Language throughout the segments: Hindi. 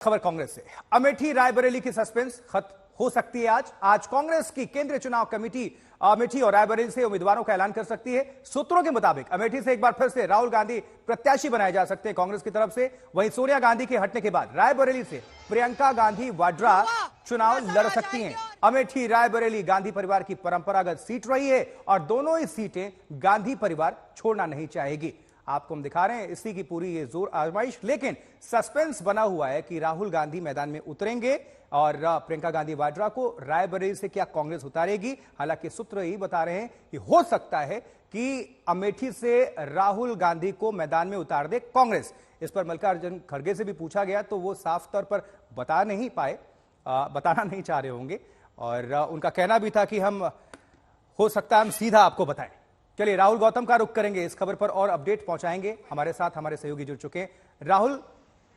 खबर कांग्रेस से। अमेठी रायबरेली की सस्पेंस खत्म हो सकती है आज कांग्रेस की केंद्रीय चुनाव कमेटी अमेठी और रायबरेली से उम्मीदवारों का ऐलान कर सकती है। सूत्रों के मुताबिक अमेठी से एक बार फिर से राहुल गांधी प्रत्याशी बनाए जा सकते हैं कांग्रेस की तरफ से। वहीं सोनिया गांधी के हटने के बाद रायबरेली से प्रियंका गांधी वाड्रा चुनाव लड़ सकती हैं। अमेठी रायबरेली गांधी परिवार की परंपरागत सीट रही है और दोनों ही सीटें गांधी परिवार छोड़ना नहीं चाहेगी। आपको हम दिखा रहे हैं इसी की पूरी ये जोर आजमाइश। लेकिन सस्पेंस बना हुआ है कि राहुल गांधी मैदान में उतरेंगे और प्रियंका गांधी वाड्रा को रायबरेली से क्या कांग्रेस उतारेगी। हालांकि सूत्र यही बता रहे हैं कि हो सकता है कि अमेठी से राहुल गांधी को मैदान में उतार दे कांग्रेस। इस पर मल्लिकार्जुन खड़गे से भी पूछा गया तो वो साफ तौर पर बताना नहीं चाह रहे होंगे और उनका कहना भी था कि हो सकता है हम सीधा आपको बताएं। चलिए राहुल गौतम का रुख करेंगे, इस खबर पर और अपडेट पहुंचाएंगे। हमारे साथ हमारे सहयोगी जुड़ चुके हैं।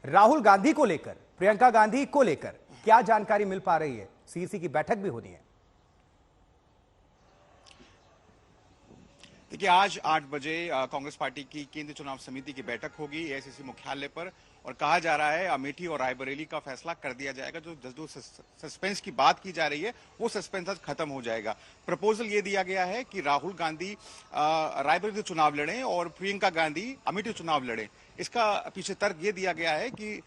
राहुल गांधी को लेकर, प्रियंका गांधी को लेकर क्या जानकारी मिल पा रही है? सीईसी की बैठक भी होनी है। देखिए, आज 8 बजे कांग्रेस पार्टी की केंद्रीय चुनाव समिति की बैठक होगी एआईसीसी मुख्यालय पर और कहा जा रहा है अमेठी और रायबरेली का फैसला कर दिया जाएगा। जो सस्पेंस की बात की जा रही है वो सस्पेंस आज खत्म हो जाएगा। प्रपोजल ये दिया गया है कि राहुल गांधी रायबरेली चुनाव लड़ें और प्रियंका गांधी अमेठी चुनाव लड़ें। इसका पीछे तर्क ये दिया गया है कि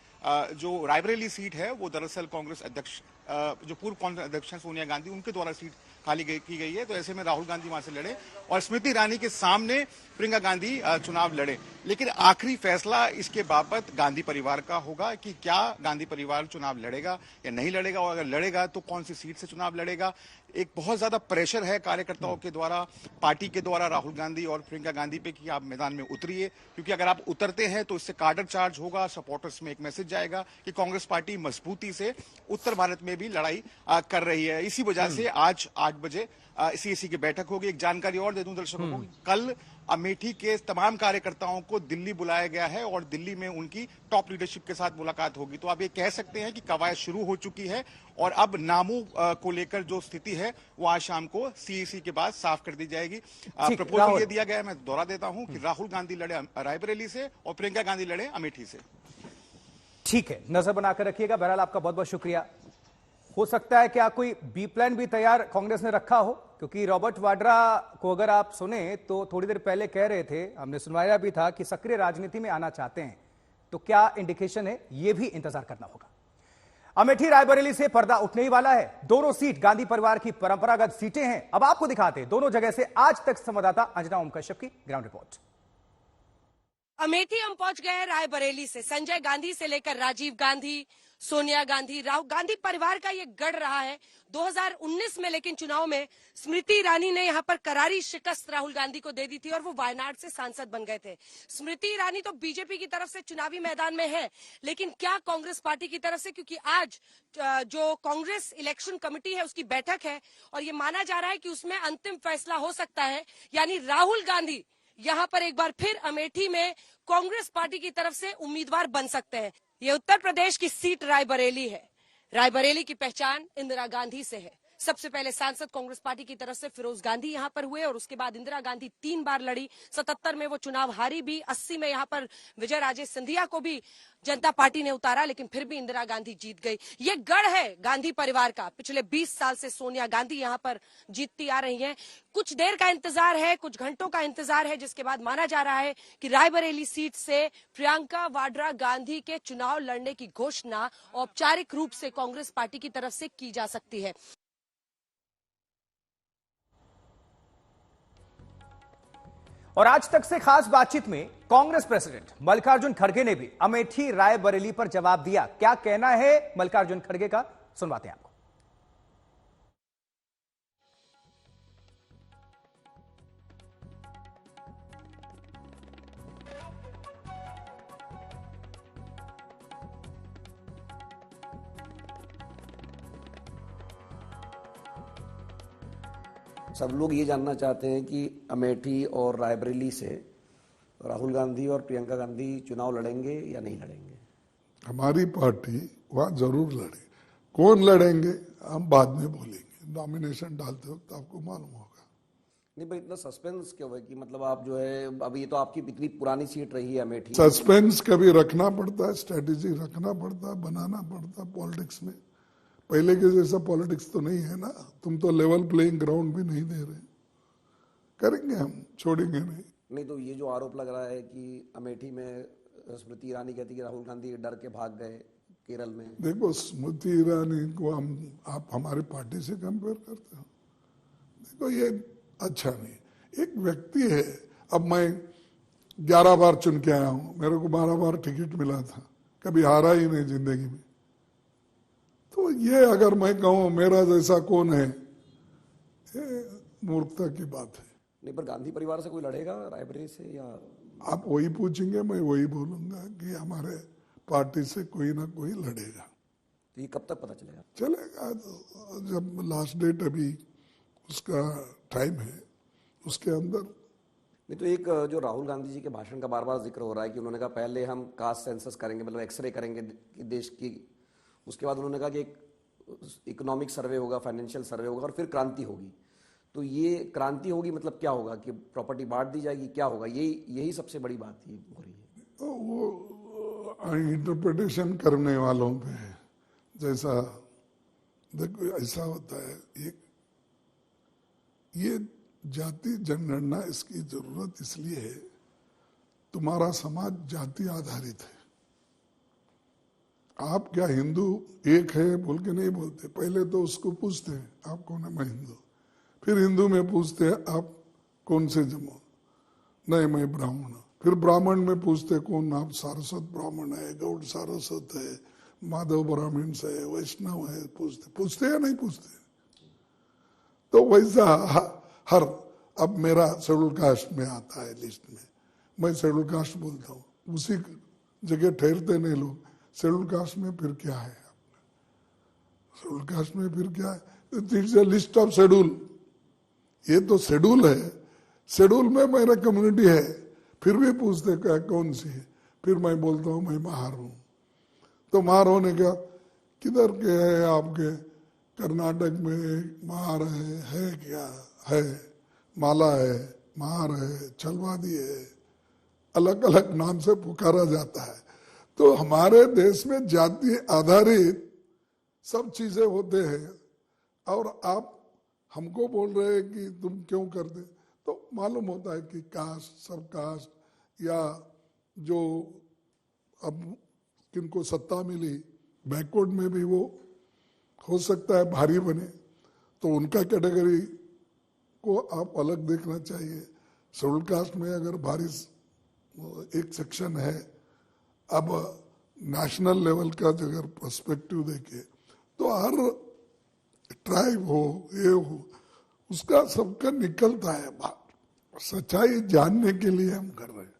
जो रायबरेली सीट है वो दरअसल कांग्रेस अध्यक्ष जो पूर्व कांग्रेस अध्यक्ष सोनिया गांधी उनके द्वारा सीट खाली की गई है, तो ऐसे में राहुल गांधी वहां से लड़े और स्मृति ईरानी के सामने प्रियंका गांधी चुनाव लड़े। लेकिन आखिरी फैसला इसके बाबत गांधी परिवार का होगा कि क्या गांधी परिवार चुनाव लड़ेगा या नहीं लड़ेगा, और अगर लड़ेगा तो कौन सी सीट से चुनाव लड़ेगा। एक बहुत ज्यादा प्रेशर है कार्यकर्ताओं के द्वारा, पार्टी के द्वारा राहुल गांधी और प्रियंका गांधी पे कि आप मैदान में उतरिए, क्योंकि अगर आप उतरते हैं तो इससे कार्डर चार्ज होगा, सपोर्टर्स में एक मैसेज जाएगा कि कांग्रेस पार्टी मजबूती से उत्तर भारत में भी लड़ाई कर रही है। इसी वजह से आज 8 बजे सीईसी की बैठक होगी। एक जानकारी और दे दूं दर्शकों को, कल अमेठी के तमाम कार्यकर्ताओं को दिल्ली बुलाया गया है और दिल्ली में उनकी टॉप लीडरशिप के साथ मुलाकात होगी। तो आप ये कह सकते हैं कि कवायद शुरू हो चुकी है और अब नामों को लेकर जो स्थिति है वो आज शाम को सीईसी के बाद साफ कर दी जाएगी। प्रपोजल ये दिया गया है, मैं दोहरा देता हूं, कि राहुल गांधी लड़े रायबरेली से और प्रियंका गांधी लड़े अमेठी से। ठीक है, नजर बनाकर रखिएगा। बहरहाल आपका बहुत बहुत शुक्रिया। हो सकता है क्या कोई बी प्लान भी तैयार कांग्रेस ने रखा हो, क्योंकि रॉबर्ट वाड्रा को अगर आप सुने तो थोड़ी देर पहले कह रहे थे, हमने सुनवाया भी था कि सक्रिय राजनीति में आना चाहते हैं। तो क्या इंडिकेशन है, यह भी इंतजार करना होगा। अमेठी रायबरेली से पर्दा उठने ही वाला है। दोनों सीट गांधी परिवार की परंपरागत सीटें हैं। अब आपको दिखाते हैं दोनों जगह से आज तक संवाददाता अंजना ओम कश्यप की ग्राउंड रिपोर्ट। अमेठी हम पहुंच गए हैं रायबरेली से। संजय गांधी से लेकर राजीव गांधी, सोनिया गांधी, राहुल गांधी परिवार का ये गढ़ रहा है 2019 में। लेकिन चुनाव में स्मृति ईरानी ने यहाँ पर करारी शिकस्त राहुल गांधी को दे दी थी और वो वायनाड से सांसद बन गए थे। स्मृति ईरानी तो बीजेपी की तरफ से चुनावी मैदान में है, लेकिन क्या कांग्रेस पार्टी की तरफ से, क्योंकि आज जो कांग्रेस इलेक्शन कमेटी है उसकी बैठक है और ये माना जा रहा है कि उसमें अंतिम फैसला हो सकता है, यानी राहुल गांधी यहाँ पर एक बार फिर अमेठी में कांग्रेस पार्टी की तरफ से उम्मीदवार बन सकते हैं। ये उत्तर प्रदेश की सीट रायबरेली है। रायबरेली की पहचान इंदिरा गांधी से है। सबसे पहले सांसद कांग्रेस पार्टी की तरफ से फिरोज गांधी यहाँ पर हुए और उसके बाद इंदिरा गांधी 3 बार लड़ी। 77 में वो चुनाव हारी भी, 80 में यहाँ पर विजय राजे सिंधिया को भी जनता पार्टी ने उतारा, लेकिन फिर भी इंदिरा गांधी जीत गई। ये गढ़ है गांधी परिवार का। पिछले 20 साल से सोनिया गांधी यहाँ पर जीतती आ रही हैं। कुछ देर का इंतजार है, कुछ घंटों का इंतजार है, जिसके बाद माना जा रहा है कि रायबरेली सीट से प्रियंका वाड्रा गांधी के चुनाव लड़ने की घोषणा औपचारिक रूप से कांग्रेस पार्टी की तरफ से की जा सकती है। और आज तक से खास बातचीत में कांग्रेस प्रेसिडेंट मल्लिकार्जुन खड़गे ने भी अमेठी रायबरेली पर जवाब दिया। क्या कहना है मल्लिकार्जुन खड़गे का, सुनवाते हैं आपको। सब लोग ये जानना चाहते हैं कि अमेठी और रायबरेली से राहुल गांधी और प्रियंका गांधी चुनाव लड़ेंगे या नहीं लड़ेंगे। हमारी पार्टी वहाँ जरूर लड़े। कौन लड़ेंगे हम बाद में बोलेंगे, नॉमिनेशन डालते वक्त आपको मालूम होगा। नहीं पर इतना सस्पेंस क्यों है कि मतलब आप जो है अब ये तो आपकी इतनी पुरानी सीट रही है अमेठी। सस्पेंस कभी रखना पड़ता है, स्ट्रेटेजी रखना पड़ता है, बनाना पड़ता है पॉलिटिक्स में। पहले के जैसा पॉलिटिक्स तो नहीं है ना, तुम तो लेवल प्लेइंग ग्राउंड भी नहीं दे रहे। करेंगे हम, छोड़ेंगे नहीं। नहीं तो ये जो आरोप लग रहा है कि अमेठी में स्मृति ईरानी कहती है कि राहुल गांधी डर के भाग गए केरल में। देखो स्मृति ईरानी को आप हमारी पार्टी से कंपेयर करते हो, देखो ये अच्छा नहीं। एक व्यक्ति है, अब मैं 11 बार चुन के आया हूं, मेरे को 12 बार टिकट मिला था, कभी हारा ही नहीं जिंदगी में। तो ये अगर मैं कहूं मेरा जैसा कौन है, ये मूर्खता की बात है। नहीं पर गांधी परिवार से कोई लड़ेगा रायबरेली से, या आप वही पूछेंगे, मैं वही बोलूंगा कि हमारे पार्टी से कोई ना कोई लड़ेगा। तो ये कब तक पता चलेगा? चलेगा जब लास्ट डेट अभी उसका टाइम है, उसके अंदर। नहीं तो एक जो राहुल गांधी जी के भाषण का बार बार जिक्र हो रहा है कि उन्होंने कहा पहले हम कास्ट सेंसस करेंगे, मतलब एक्सरे करेंगे देश की, उसके बाद उन्होंने कहा कि एक इकोनॉमिक सर्वे होगा, फाइनेंशियल सर्वे होगा और फिर क्रांति होगी। तो ये क्रांति होगी मतलब क्या होगा कि प्रॉपर्टी बांट दी जाएगी, क्या होगा? यही सबसे बड़ी बात ही हो रही है। तो वो इंटरप्रिटेशन करने वालों पे है। जैसा देखो ऐसा होता है, ये जाति जनगणना इसकी जरूरत इसलिए है, तुम्हारा समाज जाति आधारित है। आप क्या हिंदू एक है बोल के नहीं बोलते, पहले तो उसको पूछते हैं आप कौन है, मैं हिंदू। फिर हिंदू में पूछते हैं आप कौन से जमो, नहीं मैं ब्राह्मण। फिर ब्राह्मण में पूछते कौन, आप सारस्वत ब्राह्मण है, गौड़ सारस्वत है, माधव ब्राह्मण से है, वैष्णव है, पूछते या नहीं पूछते? तो वैसा हर, अब मेरा शेड्यूल कास्ट में आता है लिस्ट में, मैं शेड्यूल कास्ट बोलता हूँ, उसी जगह ठहरते नहीं लोग। शेड्यूल कास्ट में फिर क्या है, शेड्यूल कास्ट में फिर क्या है? It's a list of schedule. ये तो शेड्यूल है, शेड्यूल में मेरा कम्युनिटी है, फिर भी पूछते क्या कौन सी है, फिर मैं बोलता हूँ मैं महार हूँ। तो महार होने का किधर के है आपके? कर्नाटक में महार है क्या है? माला है, महार है, छलवादी है, अलग अलग नाम से पुकारा जाता है। तो हमारे देश में जाति आधारित सब चीजें होते हैं, और आप हमको बोल रहे हैं कि तुम क्यों करते? तो मालूम होता है कि कास्ट, सब कास्ट, या जो अब किनको सत्ता मिली बैकवर्ड में भी वो हो सकता है भारी बने, तो उनका कैटेगरी को आप अलग देखना चाहिए। शेड्यूल कास्ट में अगर भारी एक सेक्शन है, अब नेशनल लेवल का अगर पर्सपेक्टिव देखे तो हर ट्राइब हो, ये हो, उसका सबका निकलता है बात। सच्चाई जानने के लिए हम कर रहे हैं।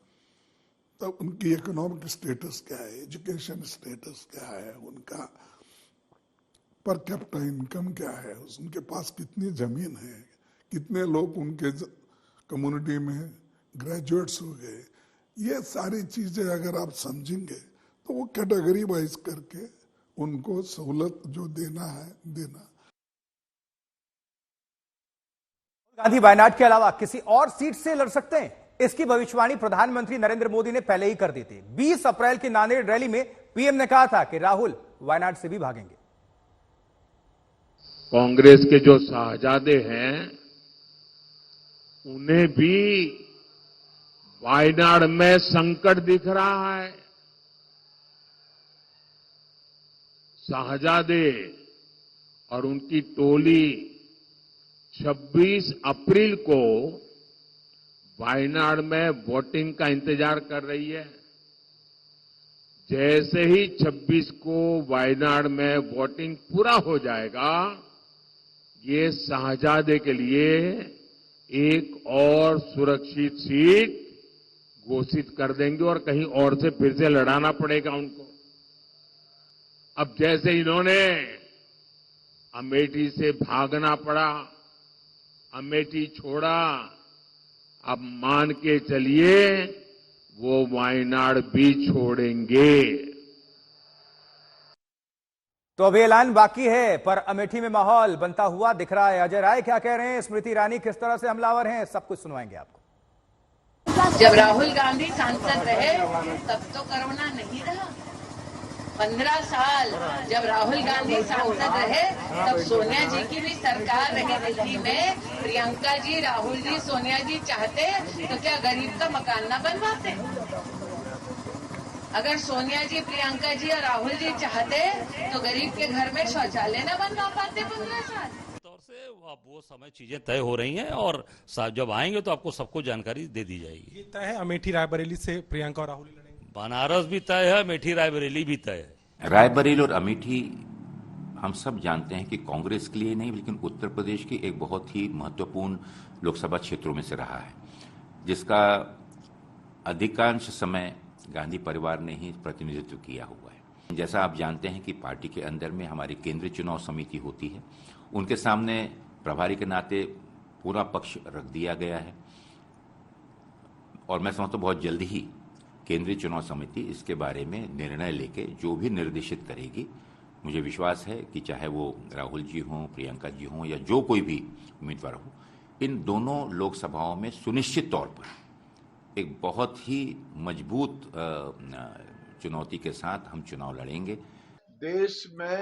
तो उनकी इकोनॉमिक स्टेटस क्या है, एजुकेशन स्टेटस क्या है, उनका पर कैपिटा इनकम क्या है, उनके पास कितनी जमीन है, कितने लोग उनके कम्युनिटी में ग्रेजुएट्स हो गए, ये सारी चीजें अगर आप समझेंगे तो वो कैटेगरी वाइज करके उनको सहूलत जो देना है देना। गांधी वायनाड के अलावा किसी और सीट से लड़ सकते हैं, इसकी भविष्यवाणी प्रधानमंत्री नरेंद्र मोदी ने पहले ही कर दी थी। 20 अप्रैल की नांदेड़ रैली में पीएम ने कहा था कि राहुल वायनाड से भी भागेंगे। कांग्रेस के जो शाहजादे हैं उन्हें भी वायनाड में संकट दिख रहा है। शाहजादे और उनकी टोली 26 अप्रैल को वायनाड में वोटिंग का इंतजार कर रही है। जैसे ही 26 को वायनाड में वोटिंग पूरा हो जाएगा, ये शाहजादे के लिए एक और सुरक्षित सीट घोषित कर देंगे और कहीं और से फिर से लड़ाना पड़ेगा उनको। अब जैसे इन्होंने अमेठी से भागना पड़ा, अमेठी छोड़ा, अब मान के चलिए वो वायनाड भी छोड़ेंगे। तो अभी ऐलान बाकी है, पर अमेठी में माहौल बनता हुआ दिख रहा है। अजय राय क्या कह रहे हैं, स्मृति ईरानी किस तरह से हमलावर हैं, सब कुछ सुनवाएंगे आपको। जब राहुल गांधी सांसद रहे तब तो कोरोना नहीं रहा। 15 साल जब राहुल गांधी सांसद रहे तब सोनिया जी की भी सरकार रही दिल्ली में। प्रियंका जी, राहुल जी, सोनिया जी चाहते तो क्या गरीब का मकान न बनवाते? अगर सोनिया जी, प्रियंका जी और राहुल जी चाहते तो गरीब के घर में शौचालय न बनवा पाते 15 साल। तौर से अब वो समय चीजें तय हो रही हैं और जब आएंगे तो आपको सबको जानकारी दे दी जाएगी। ये तय है अमेठी रायबरेली से प्रियंका और राहुल लड़ेंगे। बनारस भी तय है, अमेठी रायबरेली भी तय है। रायबरेली और अमेठी हम सब जानते हैं कि कांग्रेस के लिए नहीं, लेकिन उत्तर प्रदेश की एक बहुत ही महत्वपूर्ण लोकसभा क्षेत्रों में से रहा है, जिसका अधिकांश समय गांधी परिवार ने ही प्रतिनिधित्व किया हुआ है। जैसा आप जानते हैं कि पार्टी के अंदर में हमारी केंद्रीय चुनाव समिति होती है, उनके सामने प्रभारी के नाते पूरा पक्ष रख दिया गया है और मैं समझता हूं बहुत जल्दी ही केंद्रीय चुनाव समिति इसके बारे में निर्णय लेके जो भी निर्देशित करेगी। मुझे विश्वास है कि चाहे वो राहुल जी हों, प्रियंका जी हों या जो कोई भी उम्मीदवार हो, इन दोनों लोकसभाओं में सुनिश्चित तौर पर एक बहुत ही मजबूत चुनौती के साथ हम चुनाव लड़ेंगे। देश में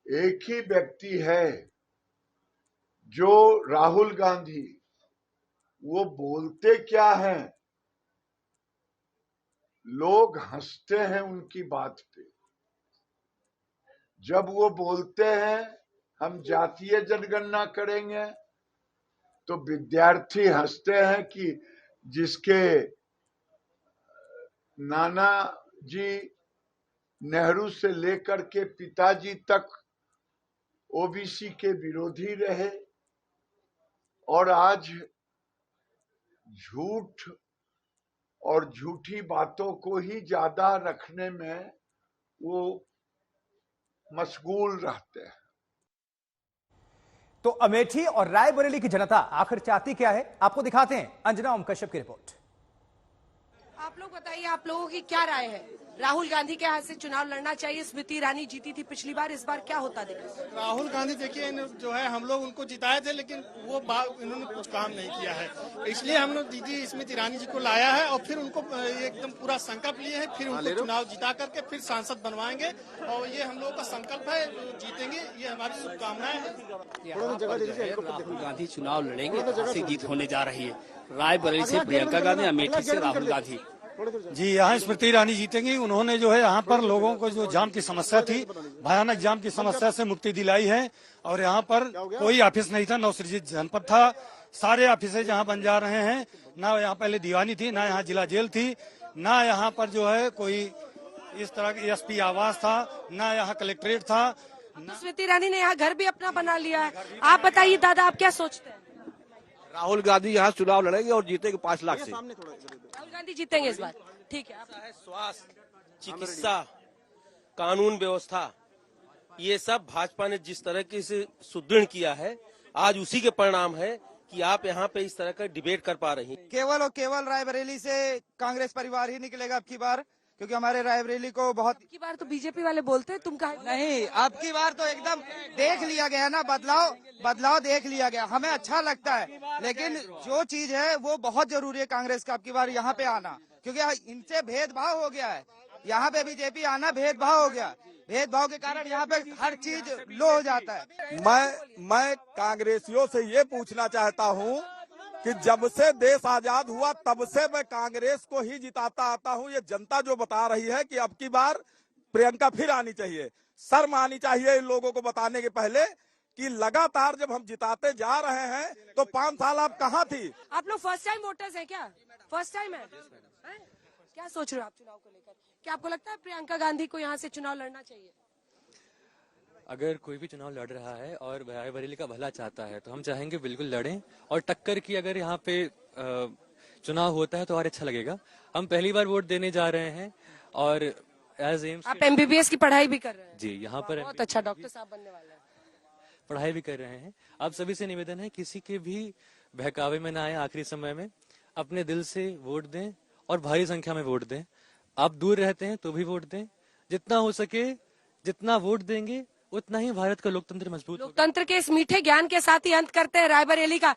एक ही व्यक्ति है जो राहुल गांधी, वो बोलते क्या हैं, लोग हंसते हैं उनकी बात पे। जब वो बोलते हैं हम जातीय जनगणना करेंगे तो विद्यार्थी हंसते हैं कि जिसके नाना जी नेहरू से लेकर के पिताजी तक ओबीसी के विरोधी रहे और आज झूठ और झूठी बातों को ही ज्यादा रखने में वो मशगूल रहते हैं। तो अमेठी और रायबरेली की जनता आखिर चाहती क्या है, आपको दिखाते हैं अंजना ओम कश्यप की रिपोर्ट। आप लोग बताइए, आप लोगों की क्या राय है? राहुल गांधी के हाथ से चुनाव लड़ना चाहिए? स्मृति ईरानी जीती थी पिछली बार, इस बार क्या होता दिखा? राहुल गांधी देखिए जो है, हम लोग उनको जिताए थे लेकिन वो इन्होंने कुछ काम नहीं किया है, इसलिए हम लोग दीदी स्मृति ईरानी जी को लाया है और फिर उनको एकदम पूरा संकल्प लिए है, फिर उनको चुनाव जिता करके फिर सांसद बनवाएंगे और ये हम लोग का संकल्प है, जीतेंगे, ये हमारी शुभकामनाएं है। राहुल गांधी चुनाव लड़ेंगे, से जीत होने जा रही है। रायबरेली से प्रियंका गांधी, अमेठी से राहुल गांधी। जी, यहाँ स्मृति ईरानी जीतेंगी। उन्होंने जो है यहाँ पर लोगों को जो जाम की समस्या थी, भयानक जाम की समस्या से मुक्ति दिलाई है और यहाँ पर कोई ऑफिस नहीं था, नवसृजित जनपद था। सारे ऑफिस जहाँ बन जा रहे हैं, ना यहाँ पहले दीवानी थी, ना यहाँ जिला जेल थी, ना यहाँ पर जो है कोई इस तरह की एसपी आवास था, ना यहाँ कलेक्ट्रेट था। स्मृति ईरानी ने यहाँ घर भी अपना बना लिया है। आप बताइए दादा, आप क्या सोचते हैं? राहुल गांधी यहाँ चुनाव लड़ेंगे और जीतेंगे 5 लाख से। राहुल गांधी जीतेंगे इस बार, ठीक है। स्वास्थ्य, चिकित्सा, कानून व्यवस्था, ये सब भाजपा ने जिस तरह की से सुदृढ़ किया है, आज उसी के परिणाम है कि आप यहाँ पे इस तरह का डिबेट कर पा रही हैं। केवल और केवल रायबरेली से कांग्रेस परिवार ही निकलेगा अब की बार, क्योंकि हमारे रायबरेली को बहुत की बार तो बीजेपी वाले बोलते हैं, तुम कहा नहीं, अब की बार तो एकदम देख लिया गया ना, बदलाव देख लिया गया। हमें अच्छा लगता है, लेकिन जो चीज है वो बहुत जरूरी है कांग्रेस का अब की बार यहाँ पे आना, क्योंकि इनसे भेदभाव हो गया है। यहाँ पे बीजेपी आना भेदभाव हो गया, भेदभाव के कारण यहाँ पे हर चीज लो हो जाता है। मैं कांग्रेसियों से ये पूछना चाहता हूँ कि जब से देश आजाद हुआ तब से मैं कांग्रेस को ही जिताता आता हूँ। ये जनता जो बता रही है कि अब की बार प्रियंका फिर आनी चाहिए, शर्म आनी चाहिए इन लोगों को बताने के पहले कि लगातार जब हम जिताते जा रहे हैं तो 5 साल आप कहाँ थी? आप लोग फर्स्ट टाइम वोटर्स हैं क्या? फर्स्ट टाइम है? क्या सोच रहे हो आप चुनाव को लेकर? क्या आपको लगता है प्रियंका गांधी को यहाँ से चुनाव लड़ना चाहिए? अगर कोई भी चुनाव लड़ रहा है और रायबरेली का भला चाहता है तो हम चाहेंगे बिल्कुल लड़ें, और टक्कर की अगर यहाँ पे चुनाव होता है तो और अच्छा लगेगा। हम पहली बार वोट देने जा रहे हैं और एज एम्स आप MBBS की पढ़ाई भी कर रहे हैं? जी, यहाँ पर बहुत अच्छा, डॉक्टर साहब बनने वाले हैं। पढ़ाई भी कर रहे हैं। आप सभी से निवेदन है, किसी के भी बहकावे में ना आए, आखिरी समय में अपने दिल से वोट दें और भारी संख्या में वोट दें। आप दूर रहते हैं तो भी वोट दें, जितना हो सके जितना वोट देंगे उतना ही भारत का लोकतंत्र मजबूत होगा। लोकतंत्र के इस मीठे ज्ञान के साथ ही अंत करते हैं रायबरेली का